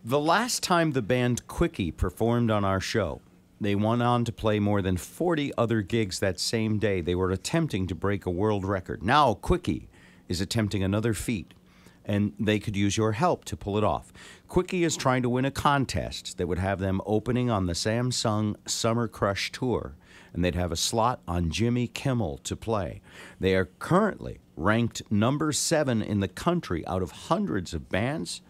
The last time the band Quickie performed on our show, they went on to play more than 40 other gigs that same day. They were attempting to break a world record. Now Quickie is attempting another feat, and they could use your help to pull it off. Quickie is trying to win a contest that would have them opening on the Samsung Summer Crush Tour, and they'd have a slot on Jimmy Kimmel to play. They are currently ranked number 7 in the country out of hundreds of bands,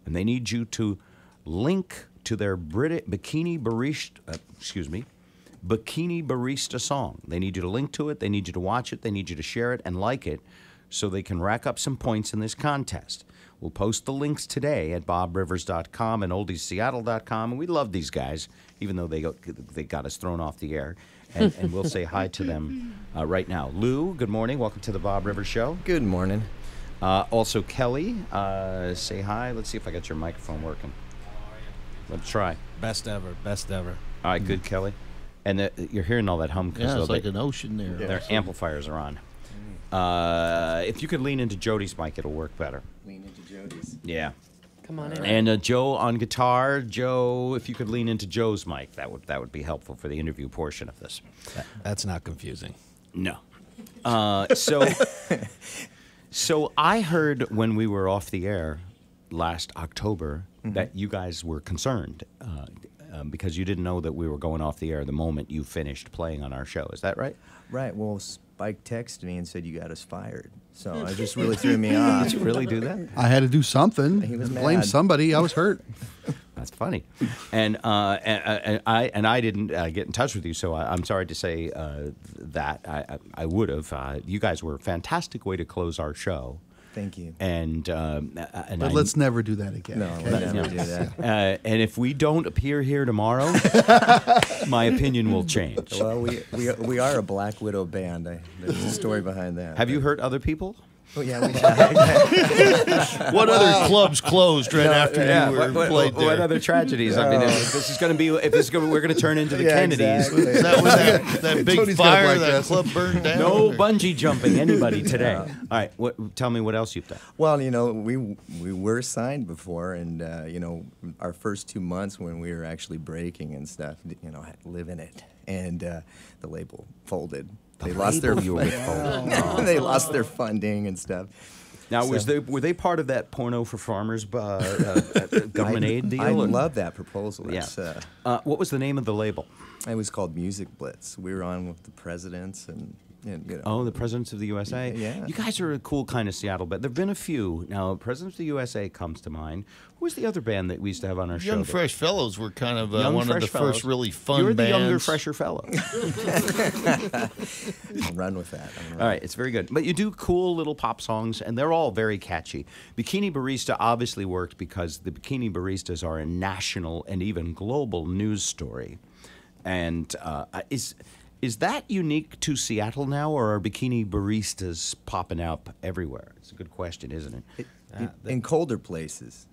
and they need you to link to their Bikini Barista song. They need you to link to it, they need you to watch it, they need you to share it and like it so they can rack up some points in this contest. We'll post the links today at bobrivers.com and oldiesseattle.com, and we love these guys, even though they got us thrown off the air, and we'll say hi to them right now. Lou, good morning. Welcome to the Bob Rivers Show. Good morning. Also, Kelly, say hi. Let's see if I got your microphone working. Let's try. Best ever, best ever. All right, good, Kelly. And you're hearing all that hum because it's like an ocean there. Their amplifiers are on. If you could lean into Jody's mic, it'll work better. Lean into Jody's. Yeah. Come on in. And Joe on guitar. Joe, if you could lean into Joe's mic, that would be helpful for the interview portion of this. That's not confusing. No. So I heard when we were off the air last October that you guys were concerned because you didn't know that we were going off the air the moment you finished playing on our show. Is that right? Right. Well, Spike texted me and said you got us fired. So it just really threw me off. Did you really do that? I had to do something. He was Blame mad. somebody. I was hurt. That's funny. And I didn't get in touch with you, so I'm sorry to say that I would have. You guys were a fantastic way to close our show. Thank you. But let's never do that again. No, okay? let's never do that. and if we don't appear here tomorrow, my opinion will change. Well, we are a Black Widow band. There's a story behind that. Have you hurt other people? Oh, yeah, we have. What other clubs closed right after you were played there? What other tragedies? I mean, if this is going to be, we're going to turn into the Kennedys. Exactly. Is that when that big Tony's got a fire, black that dress. club burned down? No bungee jumping anybody today. All right, tell me what else you've done. Well, we were signed before, and our first 2 months when we were actually breaking and stuff, living it, and the label folded. They lost their they lost their funding and stuff. Now, were they part of that porno for farmers government aid deal? I love that proposal. Yeah. It's, what was the name of the label? it was called Music Blitz. We were on with the presidents and Oh, the Presidents of the USA? Yeah. You guys are a cool kind of Seattle band. There have been a few. Now, Presidents of the USA comes to mind. Who was the other band that we used to have on our show? Young Fresh Fellows were kind of Young one of Fresh the Fellows. first really fun You're the bands. younger, fresher fellow. I'll run with that. All right, it's very good. But you do cool little pop songs, and they're all very catchy. Bikini Barista obviously worked because the Bikini Baristas are a national and even global news story. And is that unique to Seattle now, or are Bikini Baristas popping up everywhere? It's a good question, isn't it? In colder places.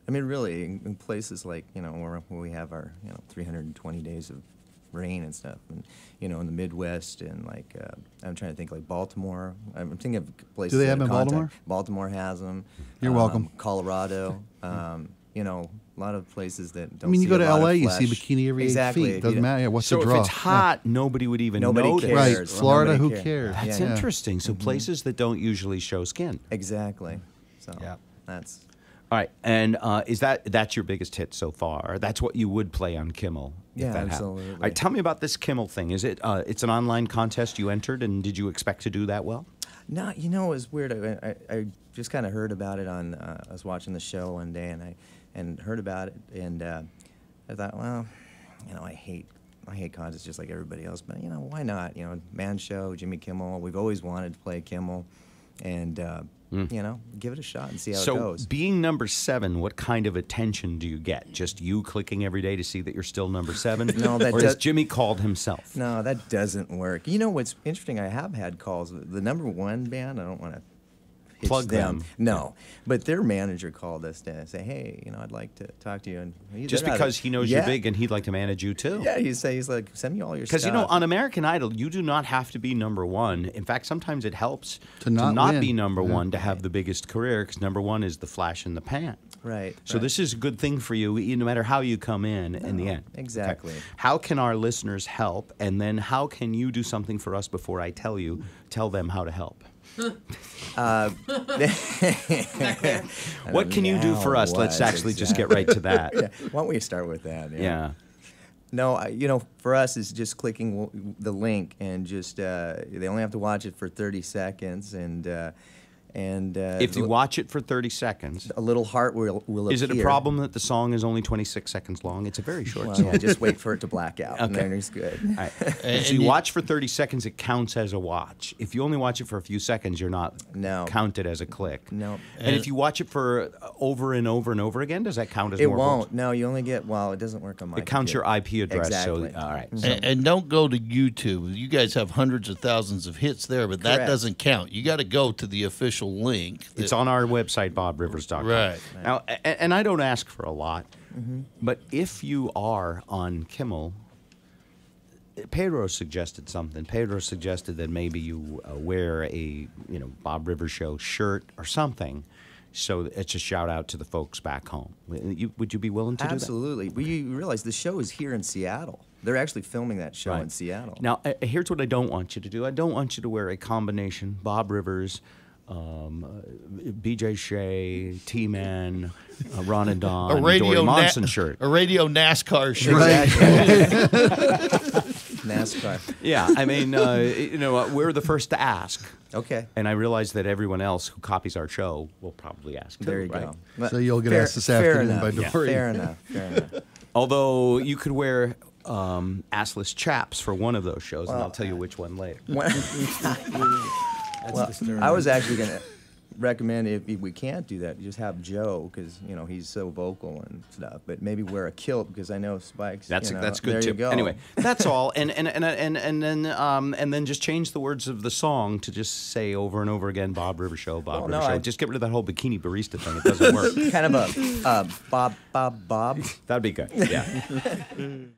I mean, really, in places like, where we have our, 320 days of rain and stuff, and, in the Midwest, and, like, I'm trying to think, like, Baltimore. I'm thinking of places. Do they have that them in Baltimore? Baltimore has them. You're welcome. Colorado. A lot of places that don't. I mean, you see go a to lot of LA, you see flesh. bikini every 8 Exactly. feet. Doesn't matter. Yeah, what's So the draw? if it's hot, nobody would even Nobody notice. cares. Right. Florida, Nobody who cares. cares? That's Yeah. interesting. So places that don't usually show skin. Exactly. So Yeah. that's. All right, and that's your biggest hit so far? That's what you would play on Kimmel? If Yeah, that happened. absolutely. All right, tell me about this Kimmel thing. Is it? It's an online contest you entered, and did you expect to do that well? No, it was weird. I just kind of heard about it on. I was watching the show one day, and heard about it, and I thought, well, I hate contests just like everybody else, but why not? Man show, Jimmy Kimmel. We've always wanted to play Kimmel, and give it a shot and see how it goes. So, being number 7, what kind of attention do you get? Just you clicking every day to see that you're still number 7? No, that or is Jimmy called himself? No, that doesn't work. What's interesting? I have had calls. The number 1 band. I don't want to Plug them. No, but their manager called us to say, "Hey, I'd like to talk to you." And Just because he knows you're big and he'd like to manage you too. Yeah, he's like, "Send me all your stuff." Because on American Idol, you do not have to be number 1. In fact, sometimes it helps To not win. be number 1 to have the biggest career, because number 1 is the flash in the pan. Right. So this is a good thing for you, no matter how you come in the end. Exactly. Okay. How can our listeners help? And then how can you do something for us before I tell them how to help? What can you do for us? Let's actually just get right to that. Yeah. Why don't we start with that? Yeah. No, for us, it's just clicking the link and just they only have to watch it for 30 seconds, and if you watch it for 30 seconds, a little heart will appear. Is it a problem that the song is only 26 seconds long? It's a very short song. Yeah, just wait for it to black out, and then it's good. Right. If you watch for 30 seconds, it counts as a watch. If you only watch it for a few seconds, you're not counted as a click. No. And if you watch it for over and over and over again, does that count as it more? It won't. Votes? No, you only get, it doesn't work on my It counts computer. your IP address. Exactly. So, all right. And don't go to YouTube. You guys have hundreds of thousands of hits there, but that doesn't count. You got to go to the official link. It's on our website, bobrivers.com. Right. Now, and I don't ask for a lot, but if you are on Kimmel, Pedro suggested something. Pedro suggested that maybe you wear a Bob Rivers Show shirt or something. So it's a shout out to the folks back home. Would you be willing to do that? Absolutely. Well, you realize the show is here in Seattle. They're actually filming that show in Seattle. Now, here's what I don't want you to do. I don't want you to wear a combination Bob Rivers, BJ Shea, T-Man, Ron and Don, Dory Monson shirt. A radio NASCAR shirt. Right. NASCAR. Yeah, I mean, we're the first to ask. Okay. And I realize that everyone else who copies our show will probably ask too, There you right? go. So you'll get asked this afternoon by Dory. Fair enough. Although you could wear assless chaps for one of those shows, and I'll tell you which one later. I was actually going to recommend, if we can't do that, just have Joe, because he's so vocal and stuff. But maybe wear a kilt, because I know Spike's. That's good there too. You go. Anyway, that's all. And then just change the words of the song to just say over and over again, Bob Rivers Show, Bob Rivers Show. Just get rid of that whole bikini barista thing. It doesn't work. Kind of a Bob. That'd be good. Yeah.